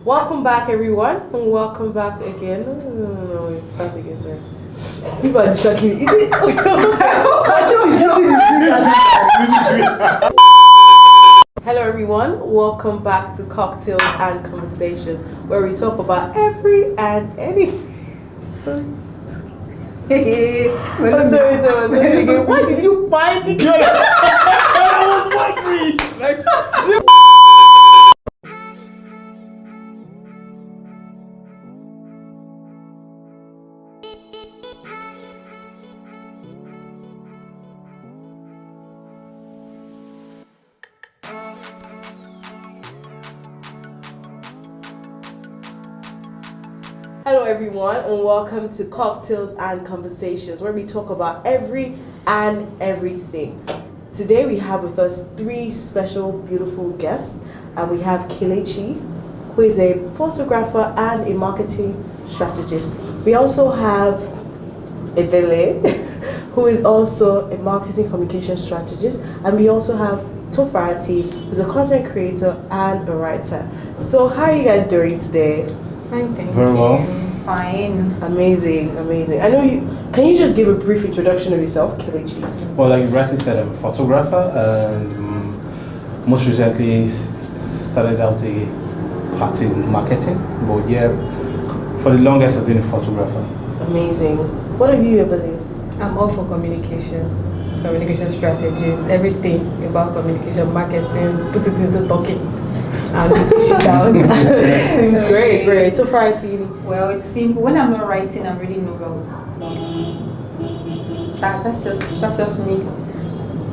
Welcome back, everyone, and welcome back again. No, it's not again, sorry. People are distracting me. Is it? I should be jumping. Hello, everyone. Welcome back to Cocktails and Conversations, where we talk about every and any. Sorry. I'm sorry. Why did you buy the girl? I was wondering. Hello everyone, and welcome to Cocktails and Conversations, where we talk about every and everything. Today we have with us three special, beautiful guests, and we have Kelechi, who is a photographer and a marketing strategist. We also have Ebere, who is also a marketing communication strategist, and we also have Tofarati, who's a content creator and a writer. So how are you guys doing today? Fine, thank you. Very well. Fine. Amazing. I know you. Can you just give a brief introduction of yourself, Kelechi? Well, like you rightly said, I'm a photographer, and most recently started out a part in marketing. But yeah, for the longest, I've been a photographer. Amazing. What have you, Ebere? I'm all for communication strategies, everything about communication, marketing, put it into talking. And dish it out. Seems great. Tofarati. Well, it's simple. When I'm not writing, I'm reading novels. So that's just me.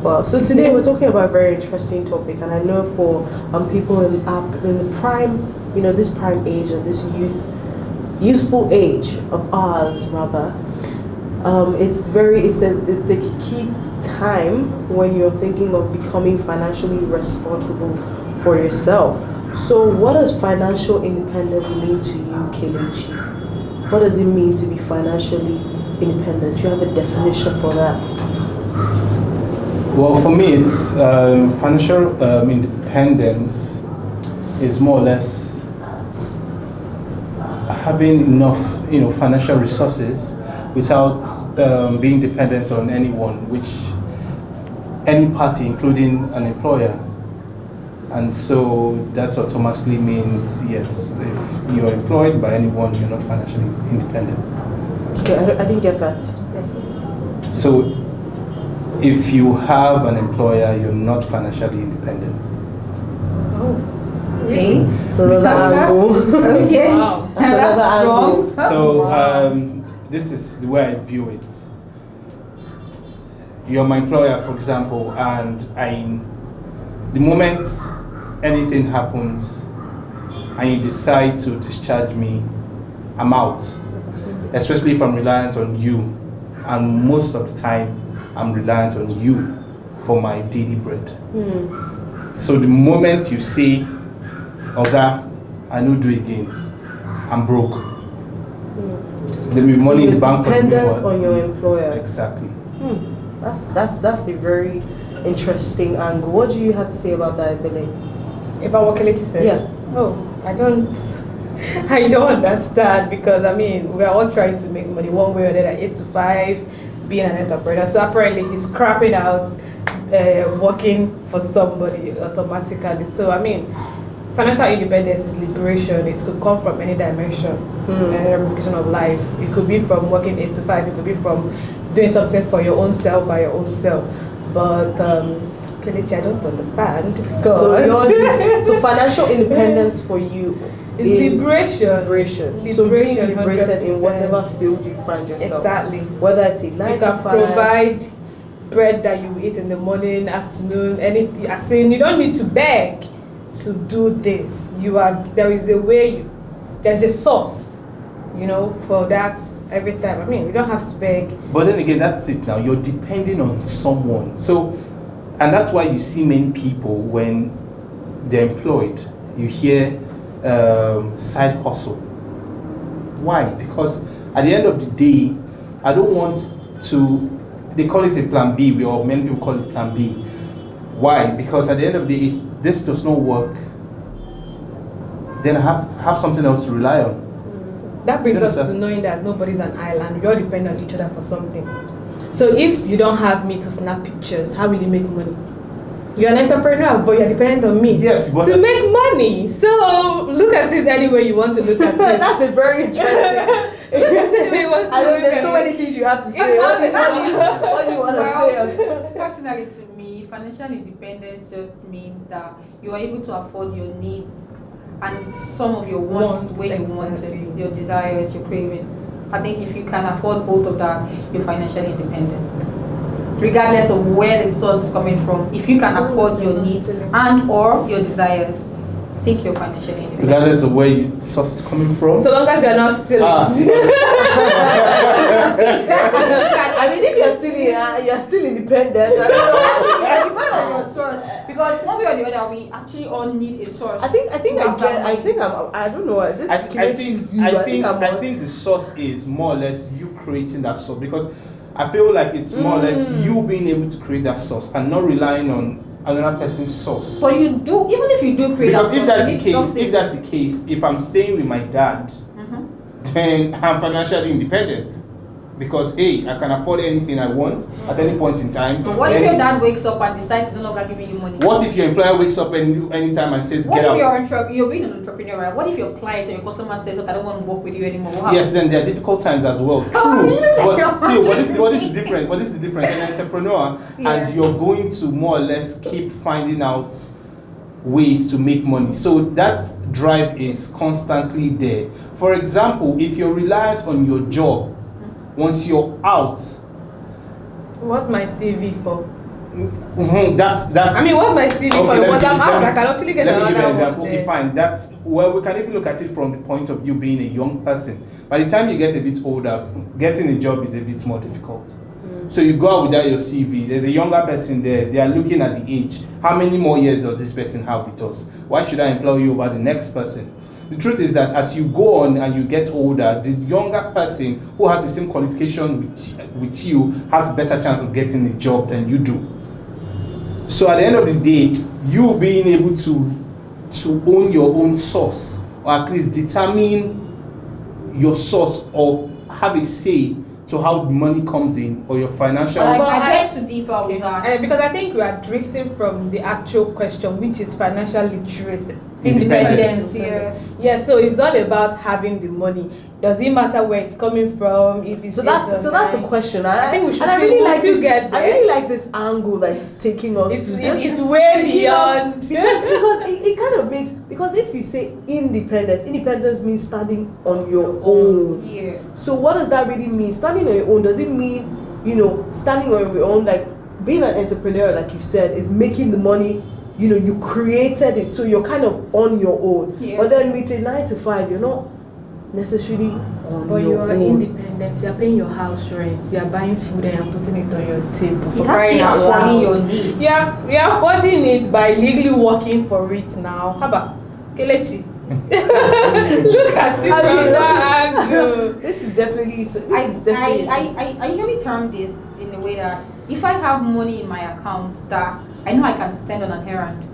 Well, so today we're talking about a very interesting topic, and I know for people in the prime, this prime age and this youthful age of ours, rather, it's a key time when you're thinking of becoming financially responsible for yourself. So what does financial independence mean to you, Kelechi? What does it mean to be financially independent? Do you have a definition for that? Well, for me, it's financial independence is more or less having enough, financial resources without being dependent on anyone, any party, including an employer. And so that automatically means, yes, if you're employed by anyone, you're not financially independent. Okay, I didn't get that. So if you have an employer, you're not financially independent. Oh, okay. So another angle. Okay. Wow. That's another angle. So this is the way I view it. You're my employer, for example, and the moment anything happens and you decide to discharge me, I'm out. Especially if I'm reliant on you. And most of the time, I'm reliant on you for my daily bread. So the moment you say, Oga, I no do again, I'm broke. So there'll be money in the bank for the dependent on your employer. Exactly. That's a very interesting angle. What do you have to say about that, Ebere? If I were Kelechi said? Yeah. Oh, I don't understand, because we are all trying to make money one way or the other, 8 to 5, being an entrepreneur. So apparently he's scrapping out working for somebody automatically. So financial independence is liberation. It could come from any dimension, any ramification of life. It could be from working 8 to 5. It could be from doing something for your own self by your own self. But Kelechi, I don't understand, because so financial independence for you is liberation. So being liberated 100%. In whatever field you find yourself. Exactly. Whether it's a 9 to 5. Provide bread that you eat in the morning, afternoon, anything. I say you don't need to beg to do this. There is a way. There's a source, for that every time. We don't have to beg. But then again, that's it now. You're depending on someone. So, and that's why you see many people when they're employed, you hear side hustle. Why? Because at the end of the day, I don't want to, they call it a plan B, or many people call it plan B. Why? Because at the end of the day, if this does not work, then I have to have something else to rely on. That brings Do you us to understand? knowing that nobody's an island. We all depend on each other for something. So if you don't have me to snap pictures, how will you make money? You're an entrepreneur, but you're dependent on me Yes, but to make money. So look at it any way you want to look at it. That's a very interesting. Look at it any way you want to I know look there's at so it. many things you have to say. What do you want to say? Personally, to me, financial independence just means that you are able to afford your needs and some of your wants where you want it, Exactly. your desires, your cravings. I think if you can afford both of that, you're financially independent. Regardless of where the source is coming from, if you can afford your needs and or your desires, I think you're financially independent. regardless of where your source is coming from. So long as you're not stealing. I mean, if you're still independent. I don't know. It depends on your source, because one way or the other, we actually all need a source. I don't know. This is Kelechi's view. I think the source is more or less you creating that source, because I feel like it's more or less you being able to create that source and not relying on another person's source. But you do, even if you do create Because that if source, that's you the need case, something. if I'm staying with my dad, then I'm financially independent. Because hey, I can afford anything I want at any point in time. But what if your dad wakes up and decides he's no longer giving you money? What if your employer wakes up anytime and says What get if out? you're being an entrepreneur, right? What if your client or your customer says, "Look, I don't want to work with you anymore"? What Yes, happens? then there are difficult times as well. True, Oh, but still, what is the difference? What is the difference? An entrepreneur, Yeah. and you're going to more or less keep finding out ways to make money. So that drive is constantly there. For example, if you're reliant on your job, once you're out, What's my CV for? that's. I mean, what's my CV for? let me Once give I'm you- out, let me- I can actually get Let me another give you an one example. Okay, there. fine. That's well, we can even look at it from the point of view being a young person. By the time you get a bit older, getting a job is a bit more difficult. So you go out without your CV. There's a younger person there. They are looking at the age. How many more years does this person have with us? Why should I employ you over the next person? The truth is that as you go on and you get older, the younger person who has the same qualification with you has a better chance of getting a job than you do. So at the end of the day, you being able to own your own source, or at least determine your source, or have a say to how the money comes in, or your financial. But Well, I I- beg to differ with that. Because I think we are drifting from the actual question, which is financial literacy. Independence. Yes. Yeah, so it's all about having the money. Does it matter where it's coming from? If it's So that's the online? question. I think we should and I still- really we'll like still this. get I there. really like this angle that he's taking us It's, to. it's way Thinking of- beyond. because it kind of makes, because if you say independence means standing on your own. Yeah. So what does that really mean? Standing on your own, does it mean, standing on your own, like being an entrepreneur, like you said, is making the money, you created it, so you're kind of on your own. Yeah. But then with a 9 to 5, you're not necessarily on But you your are own. independent. You are paying your house rent. You are buying food and you're putting it on your table. You have to affording your needs. Yeah, we are affording it by legally working for it now. How about Kelechi? Look at it I from mean, that angle. This is definitely I usually term this in a way that if I have money in my account that I know I can spend on an errand,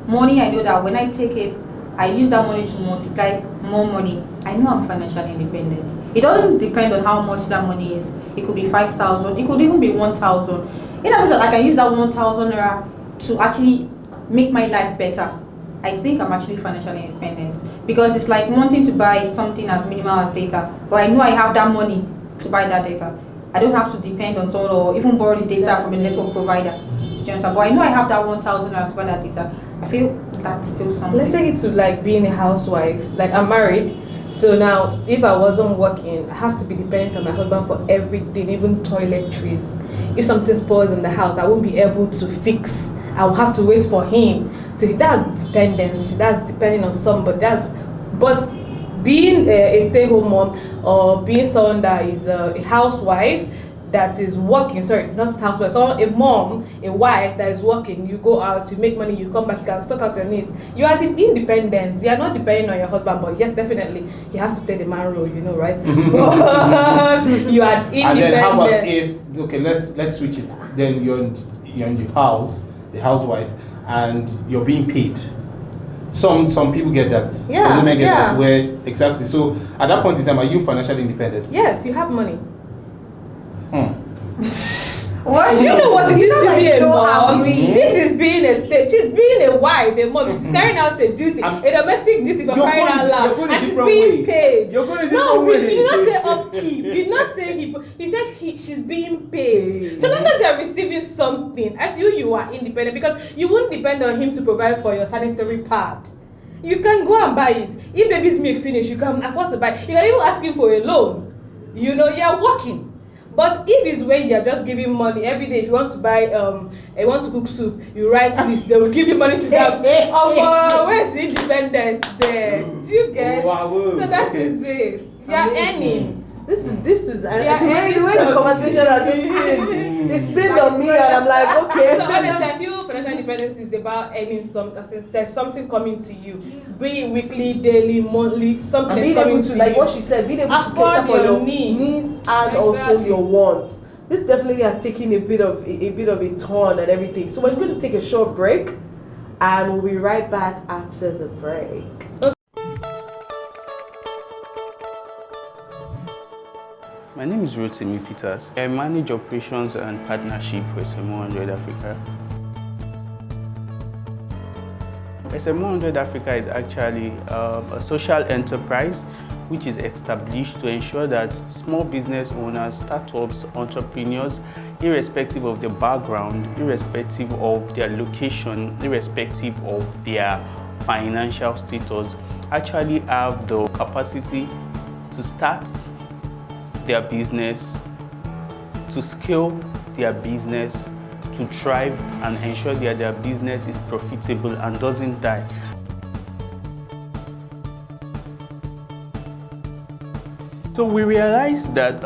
money I know that when I take it, I use that money to multiply more money, I know I'm financially independent. It doesn't depend on how much that money is. It could be 5,000, it could even be 1,000. In other words, I can use that 1,000 naira to actually make my life better. I think I'm actually financially independent, because it's like wanting to buy something as minimal as data, but I know I have that money to buy that data. I don't have to depend on someone or even borrow the data from a network provider. Do you understand? But I know I have that 1,000 naira to buy that data. I feel that's still something. Let's take it to like being a housewife. Like I'm married, so now if I wasn't working, I have to be dependent on my husband for everything, even toiletries. If something spoils in the house, I won't be able to fix. I will have to wait for him to. That's dependency. That's depending on somebody. But being a stay-home mom or being someone that is a housewife that is working, not housewife, so a mom, a wife that is working, you go out, you make money, you come back, you can sort out your needs. You are independent. You are not depending on your husband, but yes, definitely he has to play the man role, right? But you are independent. And then how about if let's switch it. Then you're in the house, the housewife, and you're being paid. Some people get that. Yeah, Some women get yeah. that. Where exactly? So at that point in time, are you financially independent? Yes, you have money. What? Do you know what it is to be a mom? agree. This is being a state. She's being a wife, a mom. She's carrying out a duty, a domestic duty for crying out loud, and she's being paid. You're going a No, different way. he did not say upkeep. He did not say he said she's being paid. So long as you're receiving something, I feel you are independent because you won't depend on him to provide for your sanitary pad. You can go and buy it. If baby's milk finish, you can afford to buy it. You can even ask him for a loan. You know, you're working. But if it's when you're just giving money every day, if you want to buy, you want to cook soup, you write this, they will give you money to that. Where's the independence there? Do you get? So that is it. You're earning. This is and the way the conversation has just been, it's been on me, and I'm like, okay. So honestly, I feel financial independence is about earning there's something coming to you, be it weekly, daily, monthly, something And being coming able to, like you. what she said, being able to Afford cater for your your needs. needs and also your wants. This definitely has taken a bit of a turn and everything. So we're going to take a short break, and we'll be right back after the break. My name is Rotimi Peters. I manage operations and partnership for SM100 Africa. SM100 Africa is actually a social enterprise which is established to ensure that small business owners, startups, entrepreneurs, irrespective of their background, irrespective of their location, irrespective of their financial status, actually have the capacity to start their business, to scale their business, to thrive and ensure that their business is profitable and doesn't die. So we realized that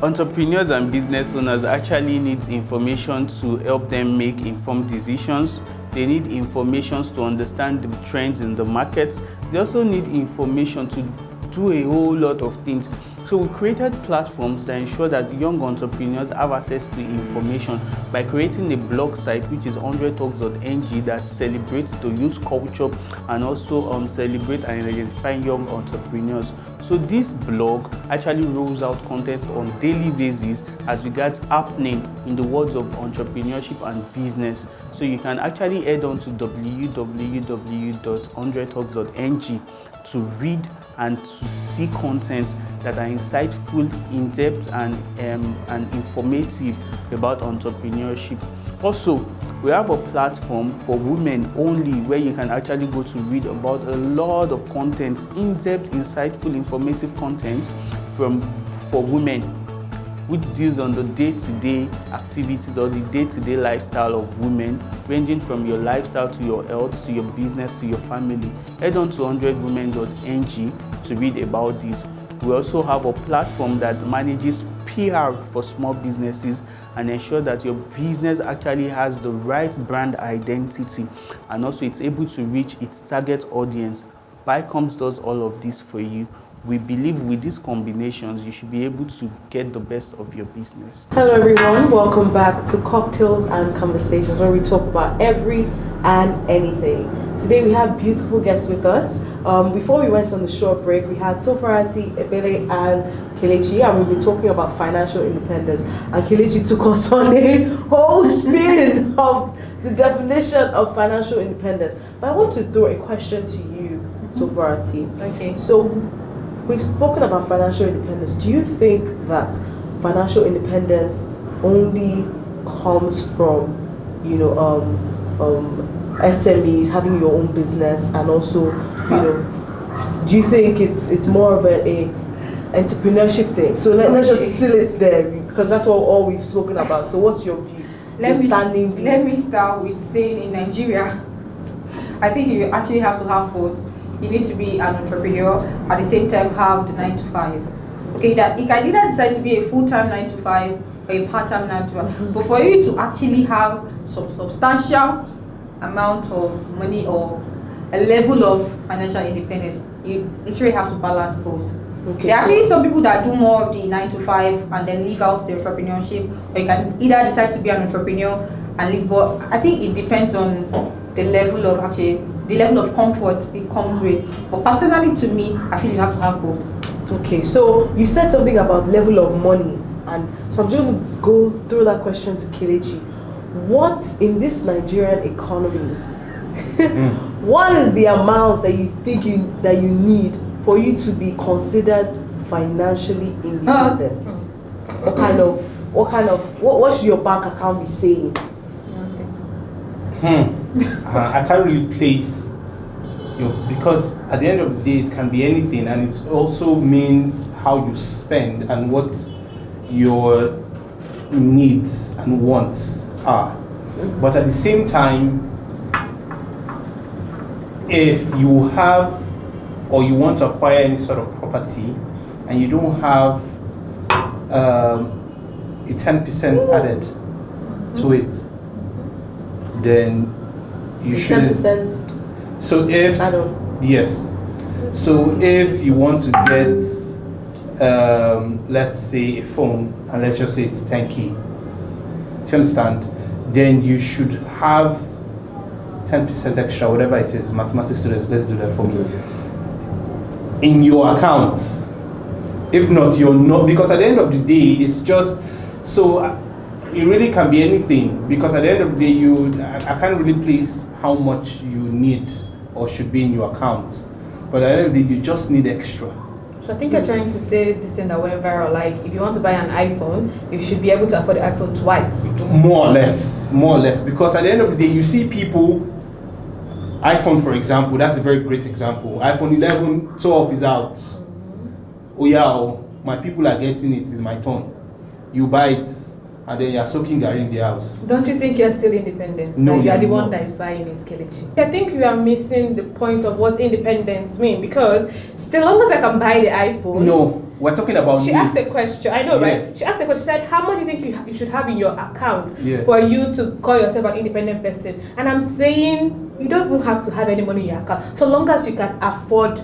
entrepreneurs and business owners actually need information to help them make informed decisions. They need information to understand the trends in the markets. They also need information to do a whole lot of things. So we created platforms that ensure that young entrepreneurs have access to information by creating a blog site which is 100talks.ng that celebrates the youth culture and also celebrate and identify young entrepreneurs. So this blog actually rolls out content on daily basis as regards happening in the worlds of entrepreneurship and business. So you can actually head on to www.100talks.ng to read and to see content that are insightful, in-depth, and informative about entrepreneurship. Also, we have a platform for women only where you can actually go to read about a lot of content, in-depth, insightful, informative content for women, which deals on the day-to-day activities or the day-to-day lifestyle of women, ranging from your lifestyle to your health, to your business, to your family. Head on to 100women.ng to read about this. We also have a platform that manages PR for small businesses and ensure that your business actually has the right brand identity and also it's able to reach its target audience. Bicoms does all of this for you. We believe with these combinations, you should be able to get the best of your business. Hello everyone, welcome back to Cocktails and Conversations, where we talk about every and anything. Today we have beautiful guests with us. Before we went on the short break, we had Tofarati, Ebere, and Kelechi, and we'll be talking about financial independence. And Kelechi took us on a whole spin of the definition of financial independence. But I want to throw a question to you, Tofarati. Okay. So, we've spoken about financial independence. Do you think that financial independence only comes from, SMEs, having your own business, and also, do you think it's more of a entrepreneurship thing? So let's just seal it there because that's all we've spoken about. So what's your view? Let me start with saying in Nigeria, I think you actually have to have both. You need to be an entrepreneur, at the same time have the 9 to 5. Okay, that you can either decide to be a full-time 9 to 5 or a part-time 9 to 5. But for you to actually have some substantial amount of money or a level of financial independence, you literally have to balance both. Okay, there are actually some people that do more of the 9 to 5 and then leave out the entrepreneurship, or you can either decide to be an entrepreneur and leave. But I think it depends on the level of actually the level of comfort it comes with. But personally, to me, I feel you have to have both. Okay, so you said something about level of money, and so I'm just going to go through that question to Kelechi. What in this Nigerian economy, what is the amount that you think that you need for you to be considered financially independent? What should your bank account be saying? I can't really place, because at the end of the day it can be anything, and it also means how you spend and what your needs and wants are. But at the same time, if you have or you want to acquire any sort of property and you don't have a 10% added to it, then you shouldn't. 10%. So if yes, so if you want to get let's say a phone, and let's just say it's 10k, do you understand? Then you should have 10% extra, whatever it is. Mathematics students, let's do that for me, in your account. If not, you're not, because at the end of the day it's just so it really can be anything, because at the end of the day I can't really place how much you need or should be in your account, but at the end of the day you just need extra. So I think you're trying to say this thing that went viral, like if you want to buy an iPhone, you should be able to afford the iPhone twice. More or less, because at the end of the day you see people, iPhone for example, that's a very great example. iPhone 11, 12 is out. Oh yeah, my people are getting it, it's my turn. You buy it, and then you're soaking Gary in the house. Don't you think you're still independent? No, you are the you're one not. that is buying it, Kelechi. I think you are missing the point of what independence means, because still long as I can buy the iPhone. No, we're talking about She needs. asked a question, I know, Yeah. right? She asked a question, she said, how much do you think you should have in your account Yeah. for you to call yourself an independent person? And I'm saying, you don't even have to have any money in your account, so long as you can afford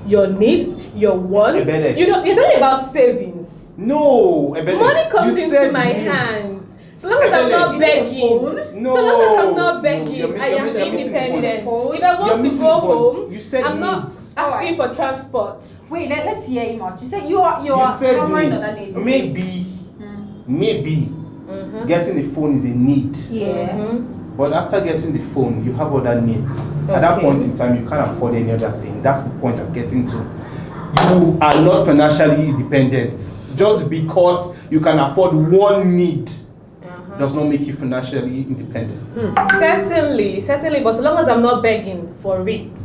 your needs, your wants. Ebere. You're talking about savings. No, Ebere, Money comes you into said my needs. hand. So long as I'm Ebere, not you begging. No. So long as I'm not No, begging, you're I am missing the point. independent. If I You're want to missing go the point. home, You said I'm not needs. asking for transport. Wait, let's hear him out. You said you are You said hammering on needs. that need. Maybe getting a phone is a need. Yeah. But after getting the phone, you have other needs. At that Okay. point in time, you can't afford any other thing. That's the point I'm getting to. You are not financially independent. Just because you can afford one need does not make you financially independent. Certainly, but so long as I'm not begging for it,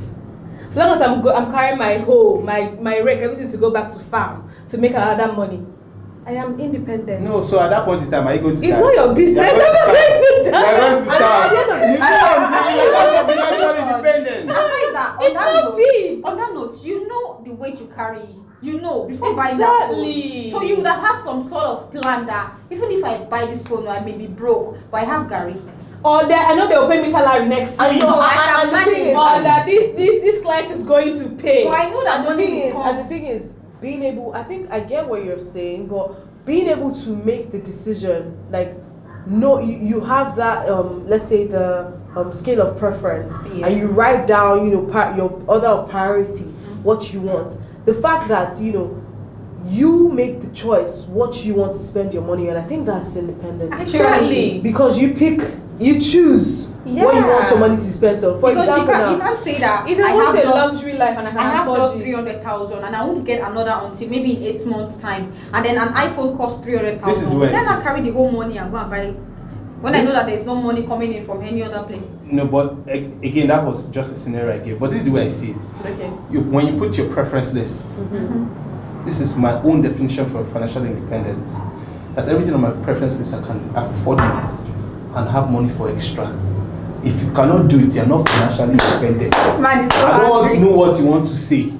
so long as I'm carrying my hoe, my rake, everything to go back to farm to make another money, I am independent. No, so at that point in time, are you going to It's die? not your business. You're I'm going not to going to start. die. You're going to start. At the end of the You can't say you're financially independent. Aside that, It's not fit. on that note, you know the weight you carry. You know before buying that Exactly. phone. So you would have had some sort of plan that even if I buy this phone, I may be broke, but I have Gary. Or that I know they will pay me salary next And week. so, I can and the thing is, Or that this client is going to pay. But I know that and the money thing will is, come. and the thing is, being able, I think I get what you're saying, but being able to make the decision, like, no, you have that, let's say the scale of preference, Yeah. and you write down, your other priority, what you want. The fact that, you make the choice what you want to spend your money on, I think that's independence. Actually. Because you choose what you want your money to spend on. For Because example, you now, can't say that If you I want have a just luxury life and I can I have afford just it. 300,000 and I won't get another until maybe in 8 months' time, and then an iPhone costs 300,000. This is where I Then I sit. carry the whole money and go and buy it when I know that there's no money coming in from any other place. No, but again, that was just a scenario I gave. But this is the way I see it. Okay. When you put your preference list, this is my own definition for financial independence. That everything on my preference list, I can afford it and have money for extra. If you cannot do it, you're not financially independent. This man is so I don't want to angry. know what you want to say.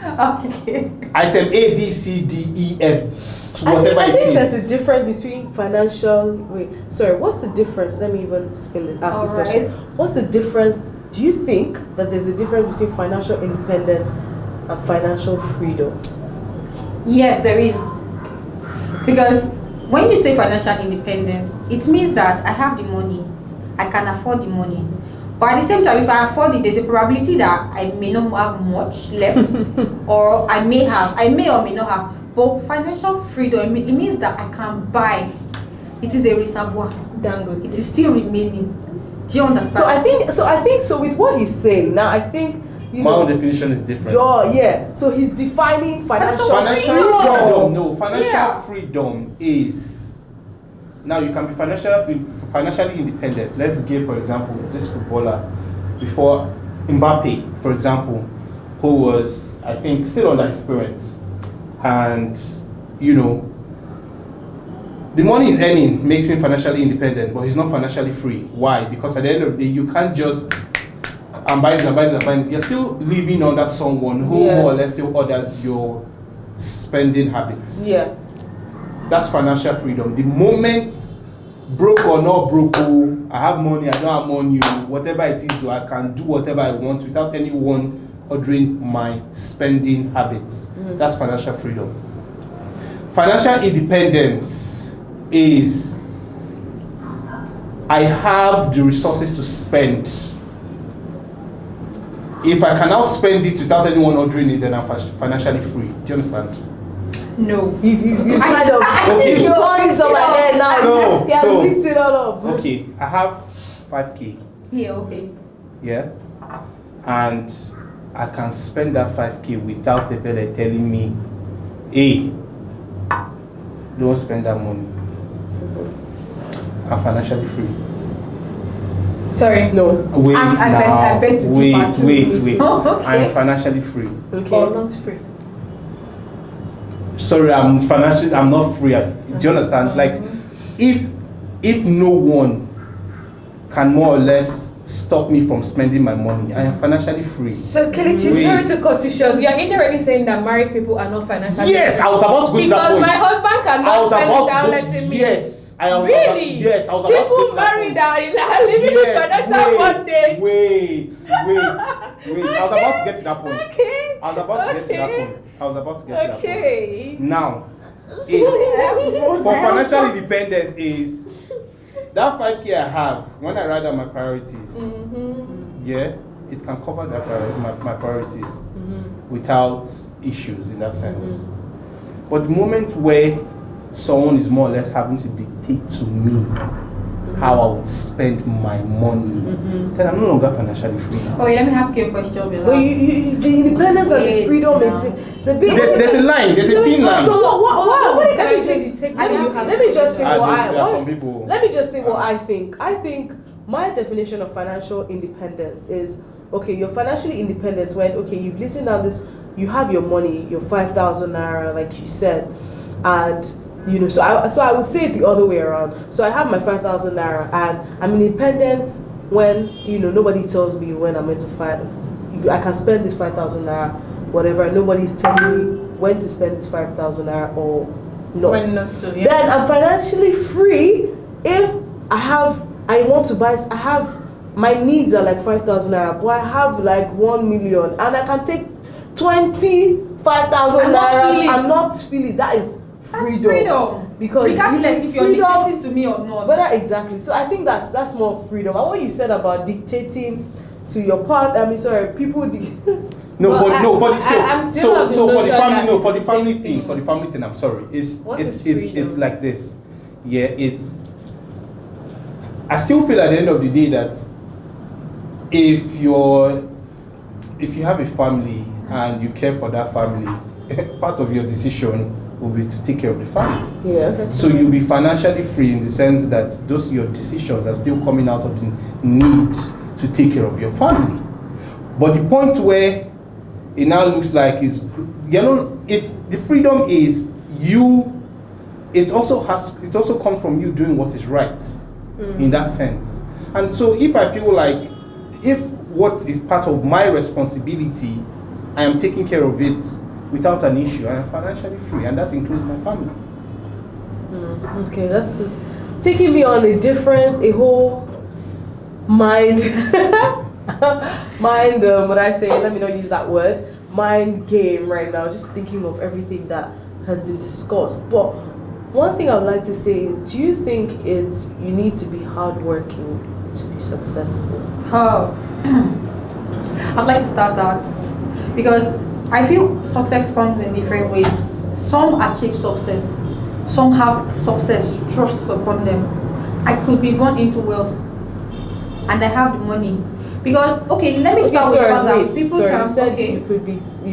Okay. Item A, B, C, D, E, F, to whatever I think it there's is. a difference between financial. What's the difference? Let me even ask this All question. right. What's the difference? Do you think that there's a difference between financial independence and financial freedom? Yes, there is. Because when you say financial independence, it means that I have the money, I can afford the money. But at the same time, if I afford it, there's a probability that I may not have much left, or I may or may not have. But financial freedom, it means that I can buy. It is a reservoir. Dango. It is still remaining. Do you understand? So I think with what he's saying now, I think my own definition is different. Oh yeah. So he's defining financial freedom. No, financial freedom is now you can be financially independent. Let's give, for example, this footballer before Mbappe, for example, who was, I think, still under his parents, and the money he's earning makes him financially independent, but he's not financially free. Why? Because at the end of the day, you can't just buy this. You're still living under someone who more or less still orders your spending habits. Yeah. That's financial freedom. The moment, broke or not broke, I have money, I don't have money, whatever it is, so I can do whatever I want without anyone ordering my spending habits. That's financial freedom. Financial independence is I have the resources to spend. If I can now spend it without anyone ordering it, then I'm financially free. Do you understand? No. You kind of okay. You turn it on my head now. He has mixed it all up. Okay, I have 5K. Yeah, okay. Yeah? And I can spend that 5K without Ebere telling me, hey, don't spend that money. I'm financially free. Sorry. No. Wait I beg to differ. Wait. Okay. I'm financially free. Okay. Or not free. Sorry, I'm not free. Do you understand? Like, if no one can more or less stop me from spending my money, I am financially free. So Kelechi, sorry to cut you short. You are indirectly saying that married people are not financially Yes, I was about to go to that point. Because my husband cannot spend without letting me. Yes. Really? Yes, I was about to go to that point. People married are living in financial bondage. Wait. I was about to get to that point. Okay. I was about to get to that point. Okay. Now, for financial independence is that 5K I have when I write down my priorities. Yeah, it can cover that my priorities without issues in that sense. But the moment where someone is more or less having to dictate to me how I would spend my money, then I'm no longer financially free now. Oh, let me ask you a question. But the independence and the freedom is a big. There's a line. There's a thin line. So what? Let me just say what I think. I think my definition of financial independence is you're financially independent when you've listened down this, you have your money, your 5,000 naira, like you said, and. So I would say it the other way around. So I have my 5,000 naira, and I'm independent when nobody tells me when I'm meant to find. I can spend this 5,000 naira, whatever. Nobody's telling me when to spend this 5,000 naira or not. When not to, yeah. Then I'm financially free if I want to buy. I have my needs are like 5,000 naira, but I have like 1 million, and I can take 25,000 naira. I'm not feeling that is. Freedom. Because regardless if you're dictating to me or not. But exactly. So I think that's more freedom. And what you said about dictating to your partner, people. For the family thing. I'm sorry. It's like this. Yeah, I still feel at the end of the day that if you have a family and you care for that family, part of your decision will be to take care of the family. Yes. So you'll be financially free in the sense that your decisions are still coming out of the need to take care of your family. But the point where it now looks like it's the freedom is you. It also comes from you doing what is right, in that sense. And so if I feel like if what is part of my responsibility, I am taking care of it without an issue, I am financially free, and that includes my family. Okay, that's just taking me on a whole mind, let me not use that word, mind game right now, just thinking of everything that has been discussed. But One thing I would like to say is, do you think you need to be hardworking to be successful? Oh, I'd like to start that because I feel success comes in different ways. Some achieve success, some have success thrust upon them. I could be born into wealth and I have the money. Because let me start with that. You said you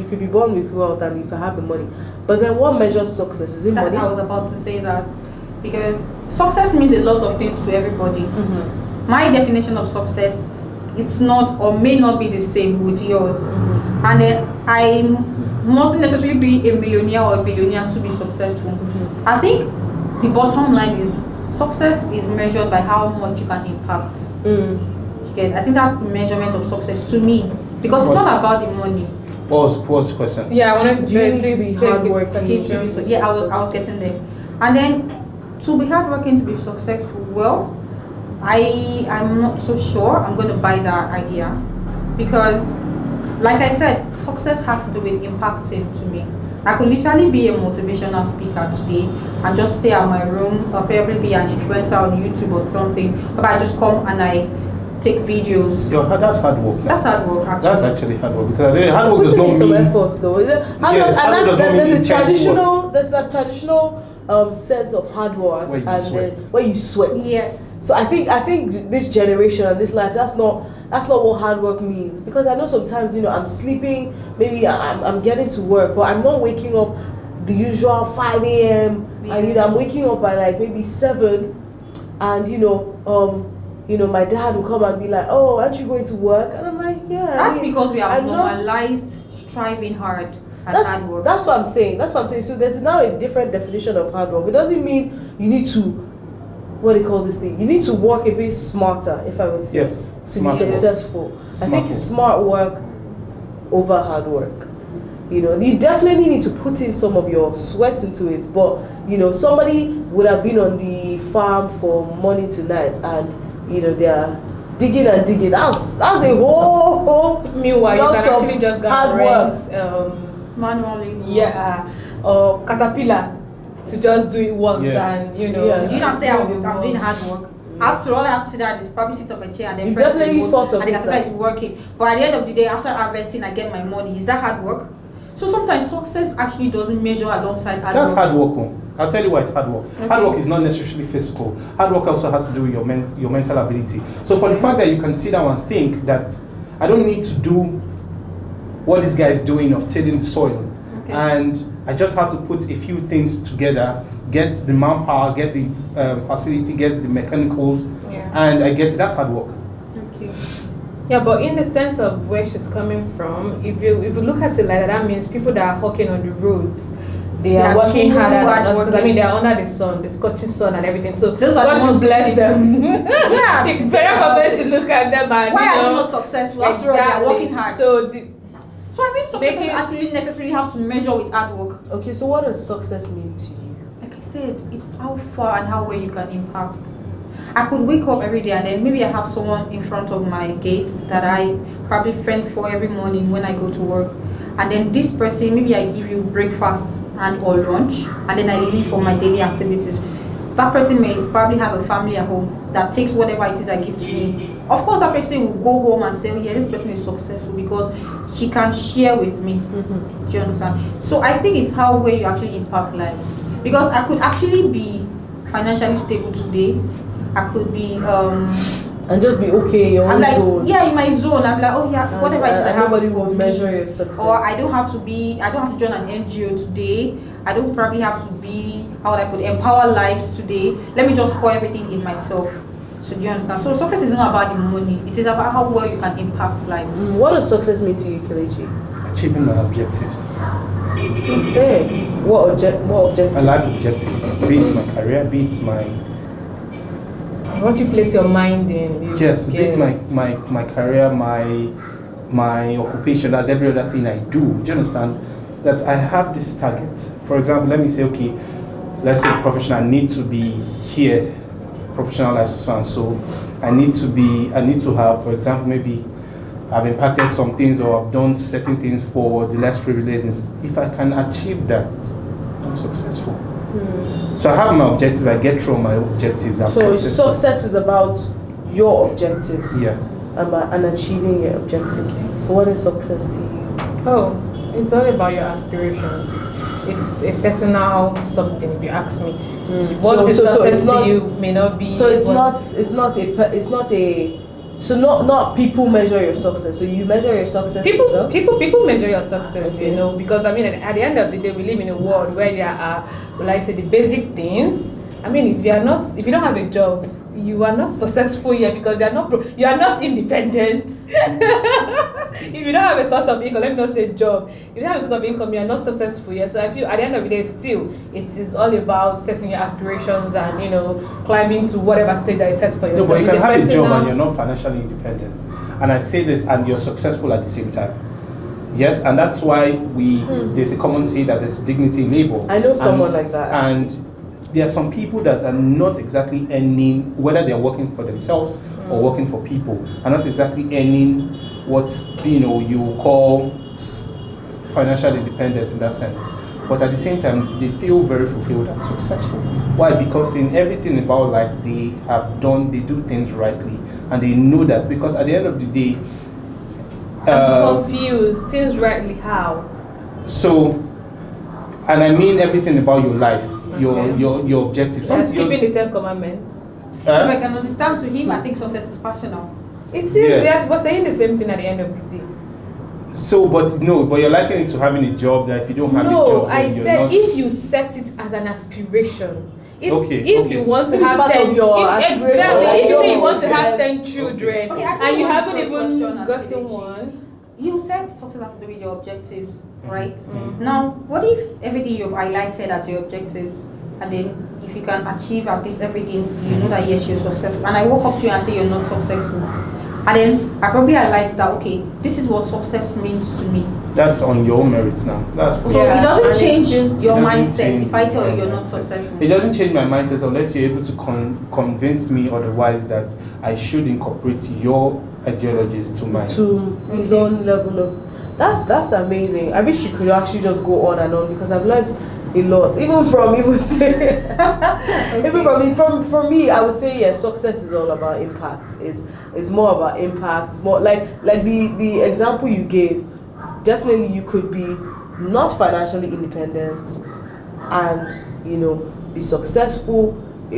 could be born with wealth and you can have the money, but then what measures success? Is it money? I was about to say that because success means a lot of things to everybody. My definition of success, it's not or may not be the same with yours, and then I mustn't necessarily be a millionaire or a billionaire to be successful. I think the bottom line is success is measured by how much you can impact. I think that's the measurement of success to me, because it's not about the money. What was the question? Yeah, I wanted to say, you need to be hardworking. Yeah, I was getting there. And then to be hardworking to be successful, well, I'm not so sure I'm going to buy that idea, because like I said, success has to do with impacting to me. I could literally be a motivational speaker today and just stay at my room, or probably be an influencer on YouTube or something, but I just come and I take videos. That's hard work. That's hard work, actually. That's actually hard work, because hard work does not mean some efforts though. There's that traditional sense of hard work where you sweat. Yes. So I think this generation and this life, that's not what hard work means, because I know sometimes I'm sleeping, maybe I'm getting to work, but I'm not waking up the usual 5 a.m. and I'm waking up by like maybe 7, and my dad will come and be like, "Oh, aren't you going to work?" And I'm like, "Yeah." That's because we have normalized striving hard as hard work. That's what I'm saying. So there's now a different definition of hard work. It doesn't mean you need to, what do you call this thing? You need to work a bit smarter, if I would say, to be successful. I think smart work over hard work. You definitely need to put in some of your sweat into it, but somebody would have been on the farm for morning to night, and they are digging and digging. That's a whole meanwhile you can actually just go and rent manually. Yeah, or caterpillar to just do it once and Do you not say I'm doing hard work? After all, I have to sit down and probably sit on a chair and then you definitely thought of and the caterpillar is working. But at the end of the day, after harvesting, I get my money. Is that hard work? So sometimes success actually doesn't measure alongside hard work. That's hard work. I'll tell you why it's hard work. Okay. Hard work is not necessarily physical. Hard work also has to do with your mental ability. So for the fact that you can sit down and think that I don't need to do what this guy is doing of tilling the soil, and I just have to put a few things together, get the manpower, get the facility, get the mechanicals, and I get it. That's hard work. Okay. Yeah, but in the sense of where she's coming from, if you look at it like that means people that are hawking on the roads, they are working harder because they are under the sun, the scorching sun and everything. So those God should bless them. Yeah, the federal government should look at them and why are they not successful? After all, they are working hard. So I mean, success doesn't actually necessarily have to measure with hard work. Okay, so what does success mean to you? Like I said, it's how far and how well you can impact. I could wake up every day and then maybe I have someone in front of my gate that I probably fend for every morning when I go to work. And then this person, maybe I give you breakfast and or lunch, and then I leave for my daily activities. That person may probably have a family at home that takes whatever it is I give to him. Of course, that person will go home and say, "Oh yeah, this person is successful because she can share with me." Do you understand? So I think it's how well you actually impact lives. Because I could actually be financially stable today. I could be and just be okay in your own zone. Yeah, in my zone. I'm like, oh yeah, whatever it is I have. Nobody will measure your success. Or I don't have to join an NGO today. I don't probably have to be, how would I put it, empower lives today. Let me just pour everything in myself. So do you understand? So success is not about the money. It is about how well you can impact lives. What does success mean to you, Kelechi? Achieving my objectives. Say, what objectives? My life objectives. Be it my career, be it my... What you place your mind in. Yes, be it my career, my occupation, that's every other thing I do. Do you understand? That I have this target. For example, let me say, okay, let's say professional, I need to be here, professional life, so and so. I need to have, for example, maybe I've impacted some things or I've done certain things for the less privileged. If I can achieve that, I'm successful. So I have my objective, I get through my objectives. I'm So successful. success is about your objectives. Yeah. And achieving your objectives. So what is success to you? Oh, it's all about your aspirations. It's a personal something, if you ask me. What is success to you may not be. So it's not people measure your success. So you measure your success yourself? People measure your success, Okay. you know, because I mean at the end of the day we live in a world where there are, like I say, the basic things. I mean, if you don't have a job, you are not successful here because you are not independent. If you don't have a source of income, let me not say job. If you don't have a source of income, you are not successful here. So I feel at the end of the day, still, it is all about setting your aspirations and, you know, climbing to whatever stage that is set for yourself. No, but you can It's have a job personal- and you're not financially independent. And I say this, and you're successful at the same time. Yes, and that's why there's a common say that there's dignity in labor. I know someone like that, actually. And there are some people that are not exactly earning, whether they're working for themselves or working for people, are not exactly earning what you call financial independence in that sense. But at the same time, they feel very fulfilled and successful. Why? Because in everything about life, they do things rightly, and they know that. Because at the end of the day, I'm confused. Things rightly how? So, and I mean everything about your life, Okay. your objectives. Yes, keeping the 10 Commandments. If I can understand, to him, I think success is personal. It is. Yeah. Yeah, we're saying the same thing at the end of the day. So, but you're likening it to having a job that if you don't have a No, job, I then you're said not. if you set it as an aspiration. If Okay. you want to If it's have part 10, of your if, aspiration, exactly, like if you say you want to your- have 10 children Okay, I and you want to haven't throw a question even at gotten Kelechi. one. You said success has to do with your objectives, right? Now, what if everything you've highlighted as your objectives, and then if you can achieve at least everything, you know that yes, you're successful, and I walk up to you and say you're not successful, and then I probably highlight that, okay, this is what success means to me. That's on your own merits now. That's for So Yeah, it doesn't and change it's- your It doesn't mindset change if I tell you my you're not mindset. successful. It doesn't change my mindset unless you're able to convince me otherwise that I should incorporate your ideologies to mine. To his own level of that's amazing. I wish you could actually just go on and on because I've learned a lot, even from from me. I would say yes, success is all about impact. It's more about impact. It's more like the example you gave. Definitely, you could be not financially independent and be successful,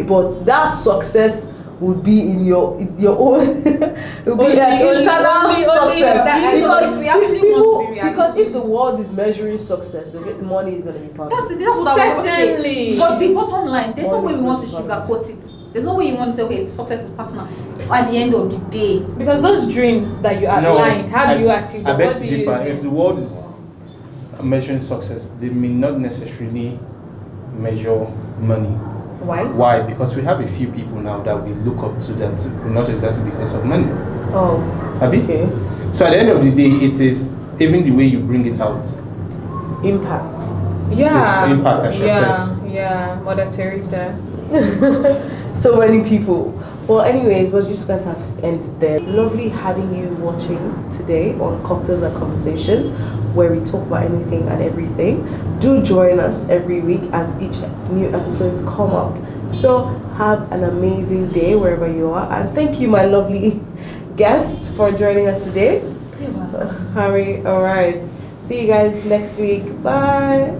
but that success would be in your own it would be an internal only success that. because If we actually people want to be because realistic. if the world is measuring success, the money is going to be part of That's it. what I want to say. Certainly. But the bottom line, there's no way we want to Money is sugarcoat it. There's no way you want to say, okay, success is personal. If at the end of the day, Because those dreams that you outlined, how do you achieve I them? beg What to do you differ. use? If the world is measuring success, they may not necessarily measure money. Why? Why? Because we have a few people now that we look up to that, not exactly because of money. Oh, Abi? Okay, So at the end of the day, it is even the way you bring it out. impact. yeah. This impact, I should yeah, said. yeah. Mother Teresa. So many people. Well, anyways, we're just going to have to end there. Lovely having you watching today on Cocktails and Conversations, where we talk about anything and everything. Do join us every week as each new episodes come up. So have an amazing day wherever you are, and thank you, my lovely guests, for joining us today. You're welcome. Harry, all right. See you guys next week. Bye.